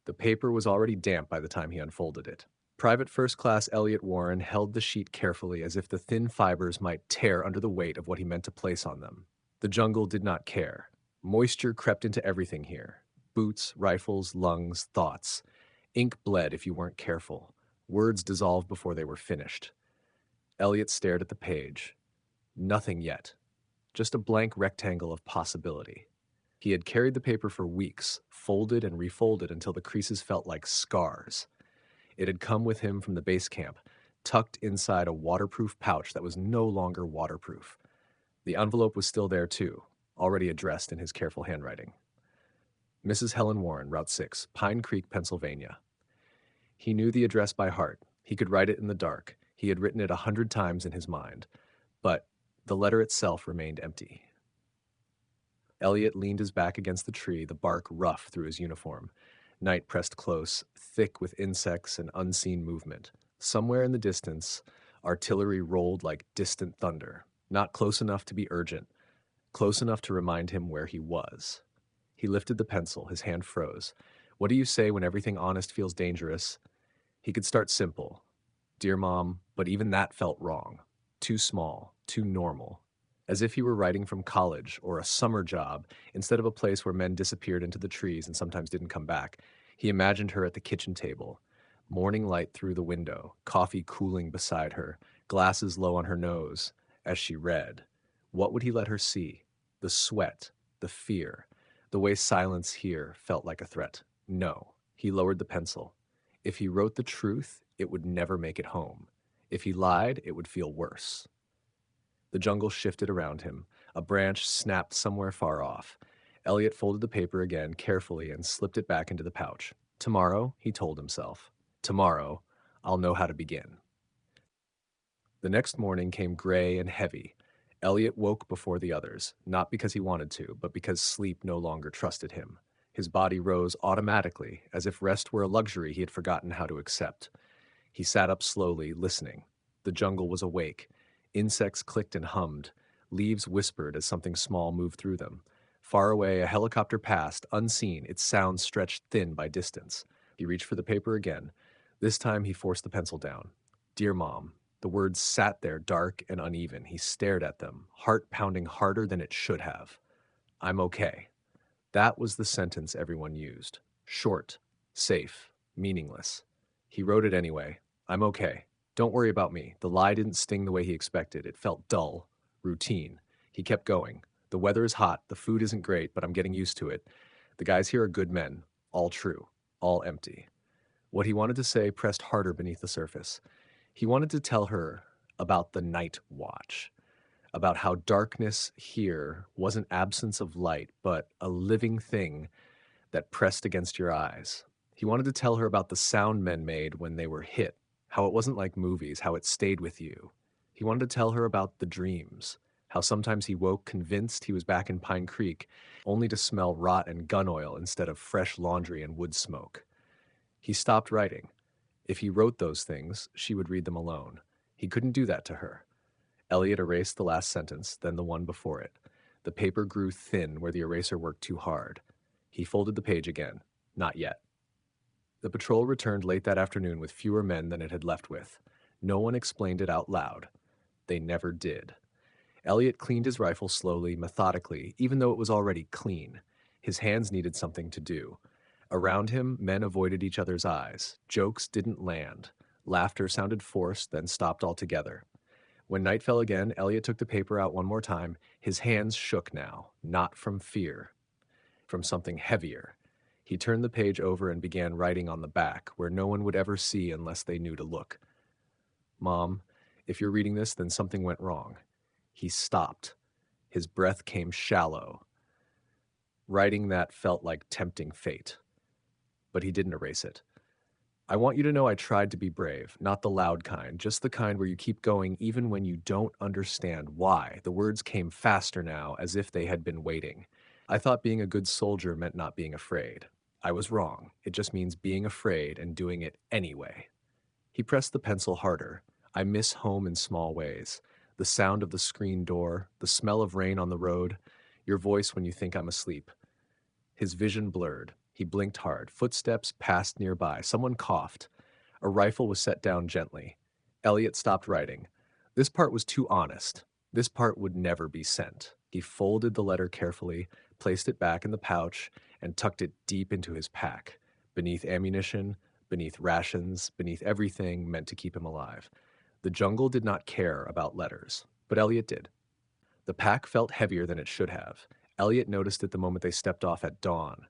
The paper was already damp by the time he unfolded it. Private First Class Elliot Warren held the sheet carefully as if the thin fibers might tear under the weight of what he meant to place on them. The jungle did not care. Moisture crept into everything here. Boots, rifles, lungs, thoughts. Ink bled if you weren't careful. Words dissolved before they were finished. Elliot stared at the page. Nothing yet. Just a blank rectangle of possibility. He had carried the paper for weeks, folded and refolded until the creases felt like scars. It had come with him from the base camp, tucked inside a waterproof pouch that was no longer waterproof. The envelope was still there too, already addressed in his careful handwriting. Mrs. Helen Warren, Route 6, Pine Creek, Pennsylvania. He knew the address by heart. He could write it in the dark. He had written it 100 times in his mind. But the letter itself remained empty. Elliot leaned his back against the tree, the bark rough through his uniform. Night pressed close, thick with insects and unseen movement. Somewhere in the distance, artillery rolled like distant thunder, not close enough to be urgent, close enough to remind him where he was. He lifted the pencil, his hand froze. What do you say when everything honest feels dangerous? He could start simple. Dear Mom, but even that felt wrong. Too small, too normal. As if he were writing from college or a summer job instead of a place where men disappeared into the trees and sometimes didn't come back. He imagined her at the kitchen table. Morning light through the window, coffee cooling beside her, glasses low on her nose. As she read, what would he let her see? The sweat, the fear, the way silence here felt like a threat. No, he lowered the pencil. If he wrote the truth, it would never make it home. If he lied, it would feel worse. The jungle shifted around him. A branch snapped somewhere far off. Elliot folded the paper again carefully and slipped it back into the pouch. Tomorrow, he told himself. Tomorrow, I'll know how to begin. The next morning came gray and heavy. Elliot woke before the others, not because he wanted to, but because sleep no longer trusted him. His body rose automatically, as if rest were a luxury he had forgotten how to accept. He sat up slowly, listening. The jungle was awake. Insects clicked and hummed. Leaves whispered as something small moved through them. Far away, a helicopter passed, unseen, its sound stretched thin by distance. He reached for the paper again. This time he forced the pencil down. Dear Mom. The words sat there dark and uneven. He stared at them, heart pounding harder than it should have. I'm okay. That was the sentence everyone used. Short, safe, meaningless. He wrote it anyway. I'm okay. Don't worry about me. The lie didn't sting the way he expected. It felt dull, routine. He kept going. The weather is hot. The food isn't great, but I'm getting used to it. The guys here are good men. All true. All empty. What he wanted to say pressed harder beneath the surface. He wanted to tell her about the night watch, about how darkness here wasn't absence of light, but a living thing that pressed against your eyes. He wanted to tell her about the sound men made when they were hit, how it wasn't like movies, how it stayed with you. He wanted to tell her about the dreams, how sometimes he woke convinced he was back in Pine Creek, only to smell rot and gun oil instead of fresh laundry and wood smoke. He stopped writing. If he wrote those things, she would read them alone. He couldn't do that to her. Elliot erased the last sentence, then the one before it. The paper grew thin where the eraser worked too hard. He folded the page again. Not yet. The patrol returned late that afternoon with fewer men than it had left with. No one explained it out loud. They never did. Elliot cleaned his rifle slowly, methodically, even though it was already clean. His hands needed something to do. Around him, men avoided each other's eyes. Jokes didn't land. Laughter sounded forced, then stopped altogether. When night fell again, Elliot took the paper out one more time. His hands shook now, not from fear, from something heavier. He turned the page over and began writing on the back, where no one would ever see unless they knew to look. Mom, if you're reading this, then something went wrong. He stopped. His breath came shallow. Writing that felt like tempting fate. But he didn't erase it. I want you to know I tried to be brave, not the loud kind, just the kind where you keep going even when you don't understand why. The words came faster now, as if they had been waiting. I thought being a good soldier meant not being afraid. I was wrong. It just means being afraid and doing it anyway. He pressed the pencil harder. I miss home in small ways. The sound of the screen door, the smell of rain on the road, your voice when you think I'm asleep. His vision blurred. He blinked hard. Footsteps passed nearby. Someone coughed. A rifle was set down gently. Elliot stopped writing. This part was too honest. This part would never be sent. He folded the letter carefully, placed it back in the pouch, and tucked it deep into his pack, beneath ammunition, beneath rations, beneath everything meant to keep him alive. The jungle did not care about letters, but Elliot did. The pack felt heavier than it should have. Elliot noticed it the moment they stepped off at dawn.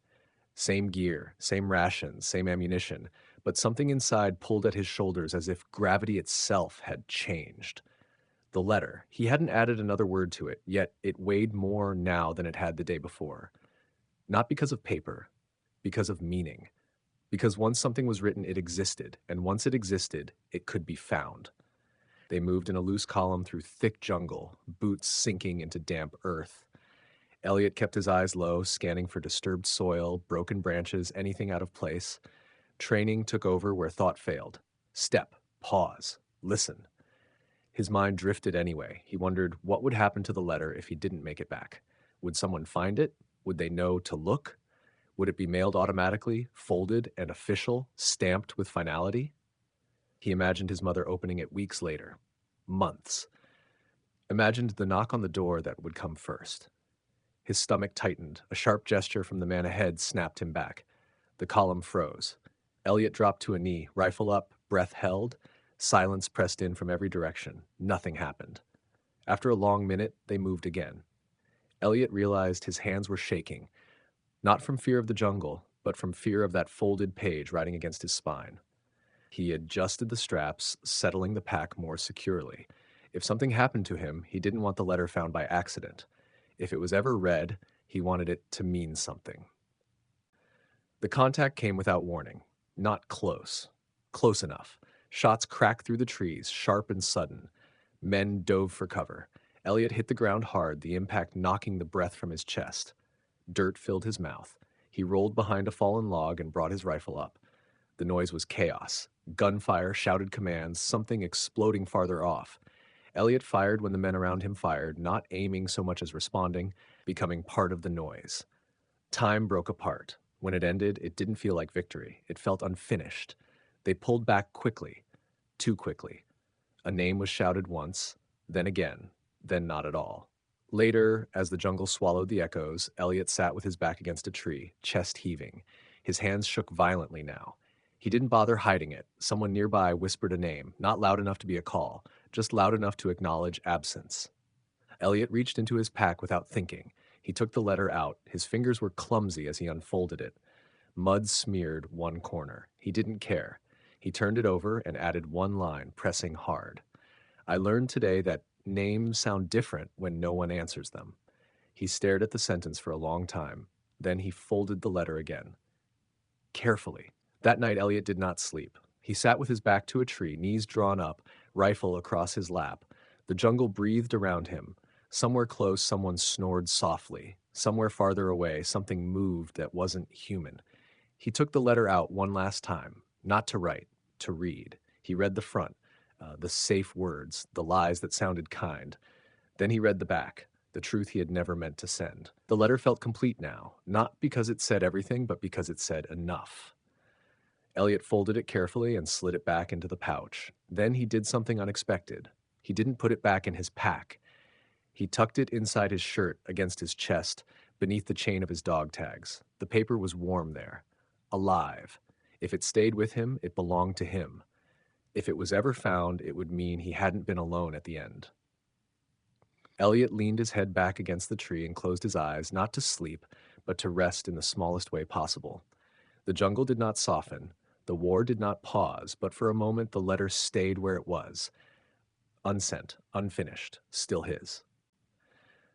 Same gear, same rations, same ammunition, but something inside pulled at his shoulders as if gravity itself had changed. The letter. He hadn't added another word to it, yet it weighed more now than it had the day before. Not because of paper, because of meaning. Because once something was written, it existed, and once it existed, it could be found. They moved in a loose column through thick jungle, boots sinking into damp earth. Elliot kept his eyes low, scanning for disturbed soil, broken branches, anything out of place. Training took over where thought failed. Step, pause, listen. His mind drifted anyway. He wondered what would happen to the letter if he didn't make it back. Would someone find it? Would they know to look? Would it be mailed automatically, folded and official, stamped with finality? He imagined his mother opening it weeks later. Months. Imagined the knock on the door that would come first. His stomach tightened. A sharp gesture from the man ahead snapped him back. The column froze. Elliot dropped to a knee, rifle up, breath held. Silence pressed in from every direction. Nothing happened. After a long minute, they moved again. Elliot realized his hands were shaking, not from fear of the jungle, but from fear of that folded page riding against his spine. He adjusted the straps, settling the pack more securely. If something happened to him, he didn't want the letter found by accident. If it was ever read, he wanted it to mean something. The contact came without warning. Not close. Close enough. Shots cracked through the trees, sharp and sudden. Men dove for cover. Elliot hit the ground hard, the impact knocking the breath from his chest. Dirt filled his mouth. He rolled behind a fallen log and brought his rifle up. The noise was chaos. Gunfire, shouted commands, something exploding farther off. Elliot fired when the men around him fired, not aiming so much as responding, becoming part of the noise. Time broke apart. When it ended, it didn't feel like victory. It felt unfinished. They pulled back quickly. Too quickly. A name was shouted once, then again, then not at all. Later, as the jungle swallowed the echoes, Elliot sat with his back against a tree, chest heaving. His hands shook violently now. He didn't bother hiding it. Someone nearby whispered a name, not loud enough to be a call, just loud enough to acknowledge absence. Elliot reached into his pack without thinking. He took the letter out. His fingers were clumsy as he unfolded it. Mud smeared one corner. He didn't care. He turned it over and added one line, pressing hard. I learned today that names sound different when no one answers them. He stared at the sentence for a long time. Then he folded the letter again. Carefully. That night, Elliot did not sleep. He sat with his back to a tree, knees drawn up, rifle across his lap. The jungle breathed around him. Somewhere close, someone snored softly. Somewhere farther away, something moved that wasn't human. He took the letter out one last time, not to write, to read. He read the front, the safe words, the lies that sounded kind. Then he read the back, the truth he had never meant to send. The letter felt complete now, not because it said everything, but because it said enough. Elliot folded it carefully and slid it back into the pouch. Then he did something unexpected. He didn't put it back in his pack. He tucked it inside his shirt, against his chest, beneath the chain of his dog tags. The paper was warm there. Alive. If it stayed with him, it belonged to him. If it was ever found, it would mean he hadn't been alone at the end. Elliot leaned his head back against the tree and closed his eyes, not to sleep, but to rest in the smallest way possible. The jungle did not soften. The war did not pause, but for a moment the letter stayed where it was. Unsent, unfinished, still his.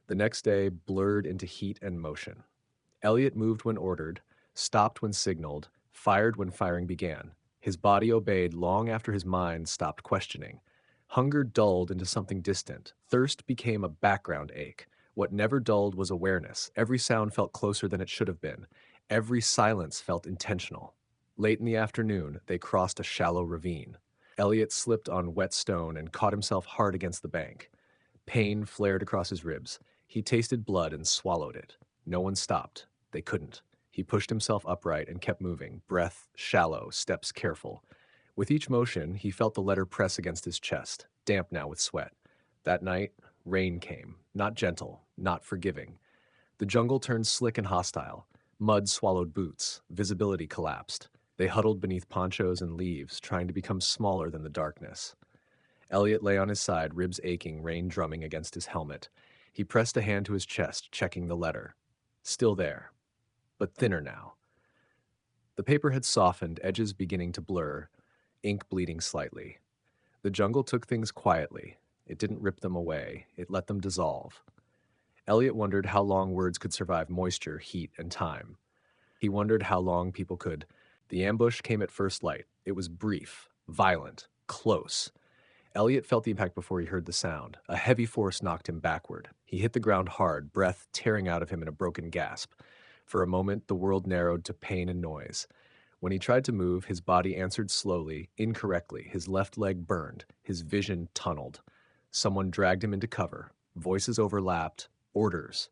The next day blurred into heat and motion. Elliot moved when ordered, stopped when signaled, fired when firing began. His body obeyed long after his mind stopped questioning. Hunger dulled into something distant. Thirst became a background ache. What never dulled was awareness. Every sound felt closer than it should have been. Every silence felt intentional. Late in the afternoon, they crossed a shallow ravine. Elliot slipped on wet stone and caught himself hard against the bank. Pain flared across his ribs. He tasted blood and swallowed it. No one stopped. They couldn't. He pushed himself upright and kept moving, breath shallow, steps careful. With each motion, he felt the letter press against his chest, damp now with sweat. That night, rain came, not gentle, not forgiving. The jungle turned slick and hostile. Mud swallowed boots, visibility collapsed. They huddled beneath ponchos and leaves, trying to become smaller than the darkness. Elliot lay on his side, ribs aching, rain drumming against his helmet. He pressed a hand to his chest, checking the letter. Still there, but thinner now. The paper had softened, edges beginning to blur, ink bleeding slightly. The jungle took things quietly. It didn't rip them away, it let them dissolve. Elliot wondered how long words could survive moisture, heat, and time. He wondered how long people could. The ambush came at first light. It was brief, violent, close. Elliot felt the impact before he heard the sound. A heavy force knocked him backward. He hit the ground hard, breath tearing out of him in a broken gasp. For a moment, the world narrowed to pain and noise. When he tried to move, his body answered slowly, incorrectly. His left leg burned, his vision tunneled. Someone dragged him into cover. Voices overlapped. Orders.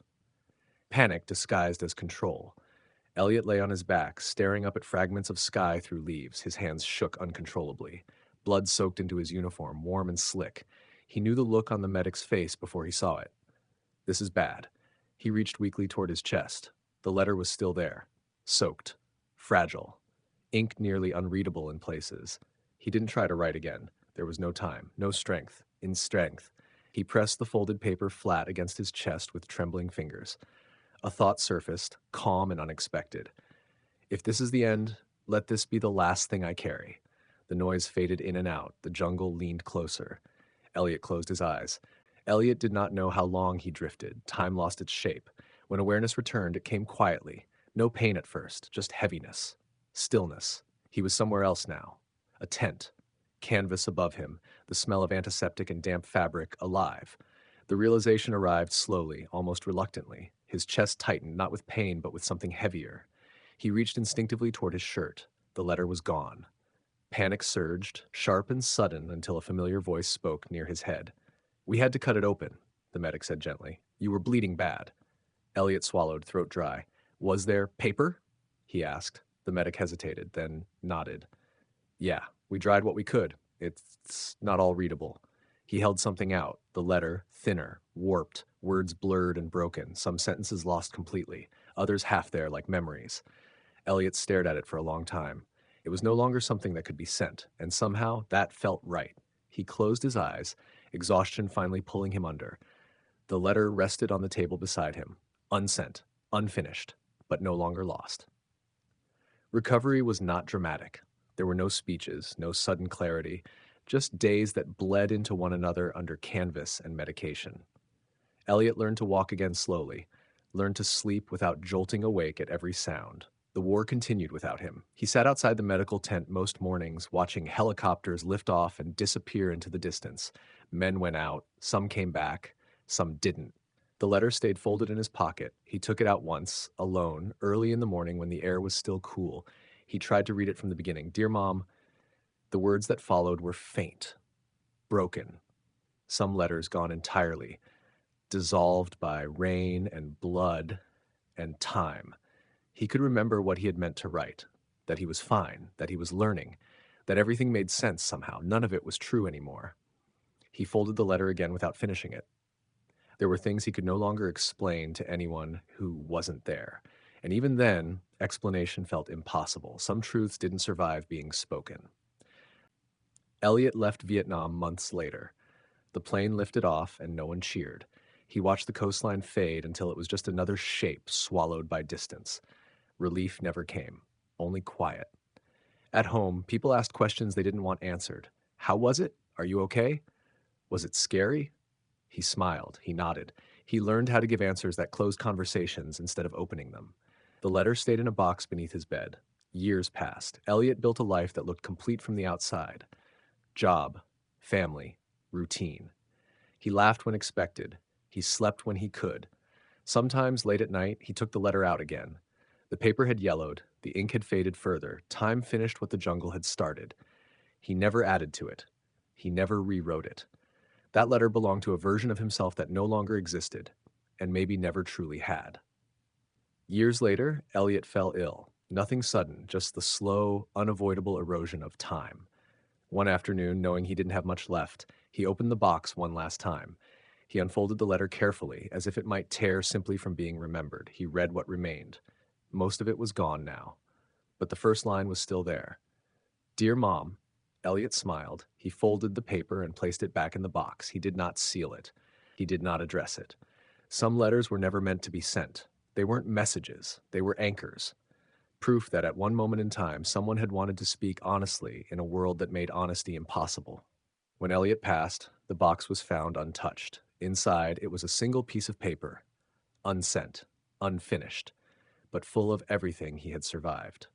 Panic disguised as control. Elliot lay on his back, staring up at fragments of sky through leaves. His hands shook uncontrollably. Blood soaked into his uniform, warm and slick. He knew the look on the medic's face before he saw it. This is bad. He reached weakly toward his chest. The letter was still there. Soaked. Fragile. Ink nearly unreadable in places. He didn't try to write again. There was no time, no strength. In strength. He pressed the folded paper flat against his chest with trembling fingers. A thought surfaced, calm and unexpected. If this is the end, let this be the last thing I carry. The noise faded in and out. The jungle leaned closer. Elliot closed his eyes. Elliot did not know how long he drifted. Time lost its shape. When awareness returned, it came quietly. No pain at first, just heaviness. Stillness. He was somewhere else now. A tent. Canvas above him. The smell of antiseptic and damp fabric alive. The realization arrived slowly, almost reluctantly. His chest tightened, not with pain, but with something heavier. He reached instinctively toward his shirt. The letter was gone. Panic surged, sharp and sudden, until a familiar voice spoke near his head. "We had to cut it open," the medic said gently. "You were bleeding bad." Elliot swallowed, throat dry. "Was there paper?" he asked. The medic hesitated, then nodded. "Yeah, we dried what we could. It's not all readable." He held something out, the letter, thinner, warped, words blurred and broken, some sentences lost completely, others half there like memories. Elliot stared at it for a long time. It was no longer something that could be sent, and somehow that felt right. He closed his eyes, exhaustion finally pulling him under. The letter rested on the table beside him, unsent, unfinished, but no longer lost. Recovery was not dramatic. There were no speeches, no sudden clarity, just days that bled into one another under canvas and medication. Elliot learned to walk again slowly, learned to sleep without jolting awake at every sound. The war continued without him. He sat outside the medical tent most mornings, watching helicopters lift off and disappear into the distance. Men went out, some came back, some didn't. The letter stayed folded in his pocket. He took it out once, alone, early in the morning when the air was still cool. He tried to read it from the beginning. "Dear Mom," the words that followed were faint, broken. Some letters gone entirely, dissolved by rain and blood and time. He could remember what he had meant to write, that he was fine, that he was learning, that everything made sense somehow. None of it was true anymore. He folded the letter again without finishing it. There were things he could no longer explain to anyone who wasn't there. And even then, explanation felt impossible. Some truths didn't survive being spoken. Elliot left Vietnam months later. The plane lifted off and no one cheered. He watched the coastline fade until it was just another shape swallowed by distance. Relief never came, only quiet. At home, people asked questions they didn't want answered. "How was it? Are you okay? Was it scary?" He smiled, he nodded. He learned how to give answers that closed conversations instead of opening them. The letter stayed in a box beneath his bed. Years passed. Elliot built a life that looked complete from the outside. Job, family, routine. He laughed when expected. He slept when he could. Sometimes, late at night, he took the letter out again. The paper had yellowed. The ink had faded further. Time finished what the jungle had started. He never added to it. He never rewrote it. That letter belonged to a version of himself that no longer existed, and maybe never truly had. Years later, Elliot fell ill. Nothing sudden, just the slow, unavoidable erosion of time. One afternoon, knowing he didn't have much left, he opened the box one last time. He unfolded the letter carefully, as if it might tear simply from being remembered. He read what remained. Most of it was gone now, but the first line was still there. Dear Mom. Elliot smiled. He folded the paper and placed it back in the box. He did not seal it. He did not address it. Some letters were never meant to be sent. They weren't messages. They were anchors. Proof that at one moment in time, someone had wanted to speak honestly in a world that made honesty impossible. When Elliot passed, the box was found untouched. Inside, it was a single piece of paper, unsent, unfinished, but full of everything he had survived.